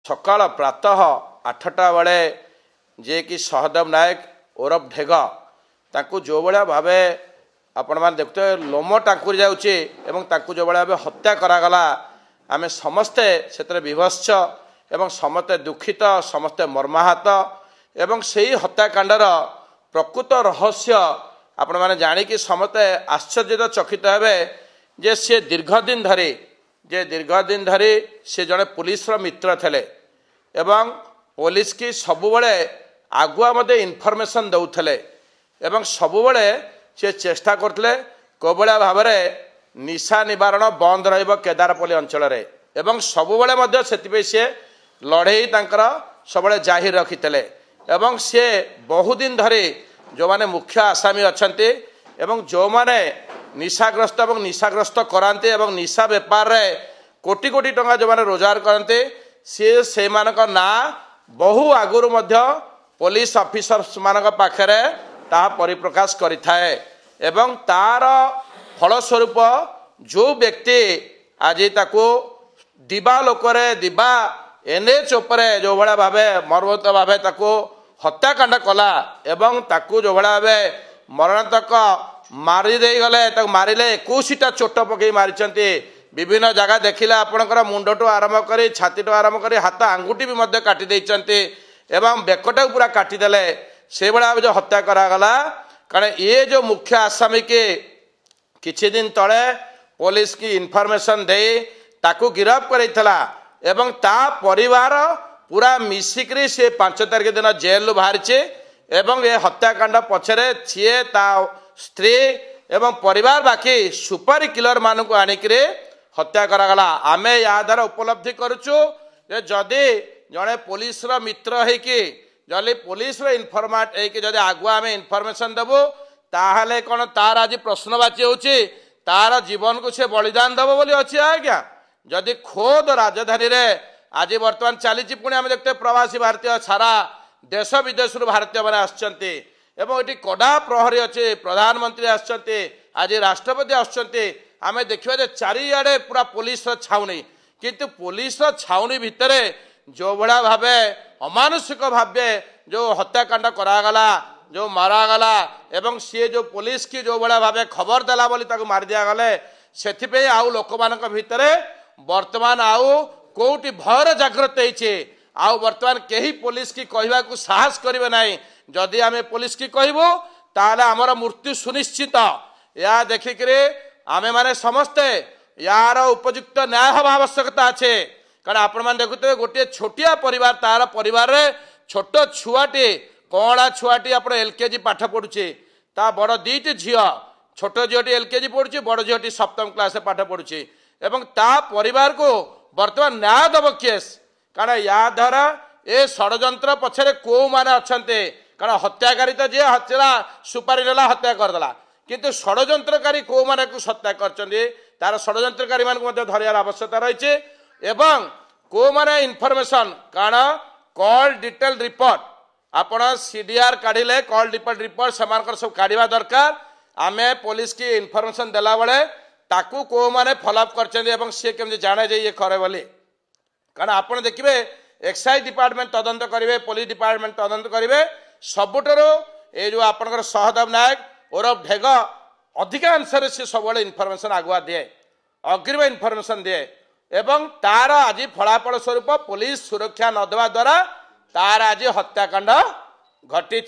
सकाळ प्रातः 8टा बेले जे कि सहदेव नायक ओरफ ढेग ताकू जो भाया भाव आपण मैंने देखते लोम टांकुरी जाऊँचे जो भाया भाव हत्या करागला आम समस्ते से विभत्स एवं समस्ते दुखित समस्ते मर्माहत एवं से हत्याकांडर प्रकृत रहस्य आपण मैंने जाणिकी समस्ते आश्चर्यचकित हे जे सी दीर्घ दिन धरी से जड़े पुलिस मित्र थे एवं पुलिस की सबुबले आगुआ मते इनफॉरमेशन दौले एवं सबुबले से चेष्टा करते कोबळा भाव निशा निवारण बंद रहिबो केदारपल्ली अंचल एवं सबुबले से लड़े तांकर सबले जाहिर रखिते एवं से बहुदिन धरी जो माने मुख्य आसामी अछंती एवं जो माने निशाग्रस्त एवं निशाग्रस्त कराते एवं निशा बेपार रे कोटी कोटी टंका जो माने रोजगार करते से मानक ना बहु आगुरु मध्य पुलिस ऑफिसर्स मानक पाखरे ता परिप्रकाश करिथाए एवं तार फलस्वरूप जो व्यक्ति आज ताको दिबा लोकरे दिबा एनएच उपरे जो भाया भाव मर्मत भाव ताको हत्याकांड कला एवं ताको जो भाया भाव मरणातक मारी दे गले मारिले 21टा चोट पकई मारी विभिन्न जगह देखिले आपणकर मुंडटू आरंभ कर छातीटू आरंभ कर हाथ आंगुठी भी काटी देइचंती एवं बेकटा पूरा काटिदेले से भाया जो हत्या करागला कारण ये जो मुख्य आसामी के किछि दिन तले पुलिस की इनफॉरमेशन दे ताकू गिरफ्त करैथला एवं ता परिवार पूरा मिसिक्री से 5 तारिख दिन जेल बाहरी एवं ये हत्याकांड पछरे छे ता स्त्री एवं परिवार बाकी सुपारी किलर मानक आनिक हत्या करागला आमे या द्वारा उपलब्धि करुचु जे जदि जड़े पुलिस मित्र होकि जदि पुलिस इनफॉर्मेट होकि जदि आगुआ आम इनफॉरमेशन देबु ताहले कौन तार आज प्रश्नवाची होची तार जीवन को से बलिदान देव बोली अच्छी आज्ञा जदि खोद राजधानी रे आज बर्तमान चली पुणी आम देखते प्रवासी भारतीय सारा देश विदेश भारतीय मैंने आसचंती एवं ये कड़ा प्रहरी अच्छे प्रधानमंत्री आसचंती आज राष्ट्रपति आसचंती आम देखा चारिआडे पूरा पुलिस छाउनी किंतु पुलिस छाउनी भितर जो भाया भाव अमानुषिक भाव जो हत्याकांड करागला जो मारागला एवं सी जो पुलिस की जो भाया भाव खबर देला बोली ताको मार दिया गले से आउ लोक मान भितर वर्तमान आउ कोटी भयर जागृत होइछे आउ वर्तमान केही पुलिस की कहवा को साहस करेंगे ना जदि आम पुलिस की कहबू ताले आमर मृत्यु सुनिश्चित या देखिक आमे माने समस्ते यार उपयुक्त न्याय हवा आवश्यकता अच्छे कारण आपण मैंने देखुते गोटे छोटिया परिवार तार परिवार रे छोट छुआटी कणा छुआटी आप एलकेजी पाठ पढ़ुचे ता बड़ 2टी झील छोट झीटी एलकेजी पढ़ुचे बड़ झीटी 7म क्लास पाठ पढ़ुचे एवं ता परिवार को वर्तमान न्याय दब केस कारण या द्वारा ए षड्यंत्र पछरे को माने अछंते कारण हत्याकारी तो जे हत्या सुपारी नेला हत्या करदेला किंतु षड्यंत्रकारी को माने को हत्या करचंदी तार षड्यंत्रकारी मान को धरियार आवश्यकता रही एवं को माने इनफॉरमेशन कारण कॉल डिटेल रिपोर्ट आपण सीडीआर काढ़िले कॉल डिटेल रिपोर्ट से सब काढ़ा दरकार आमे पुलिस की इनफॉरमेशन देला बेले ताकू को माने फॉलोअप करचंदी एवं से केमि जाने जे ये करे बोली कारण आपण देखिबे एक्साइज डिपार्टमेंट तदंत करेंगे पुलिस डिपार्टमेंट तदंत करेंगे सबुठार ये जो आपंकर सहदेव नायक ओरफ ढेग अधिकांश से सब इनफॉरमेशन आगुआ दिए अग्रिम इनफॉरमेशन दिए एवं तार आज फलाफल स्वरूप पुलिस सुरक्षा नदेवा द्वारा तार आज हत्याकांड घटी।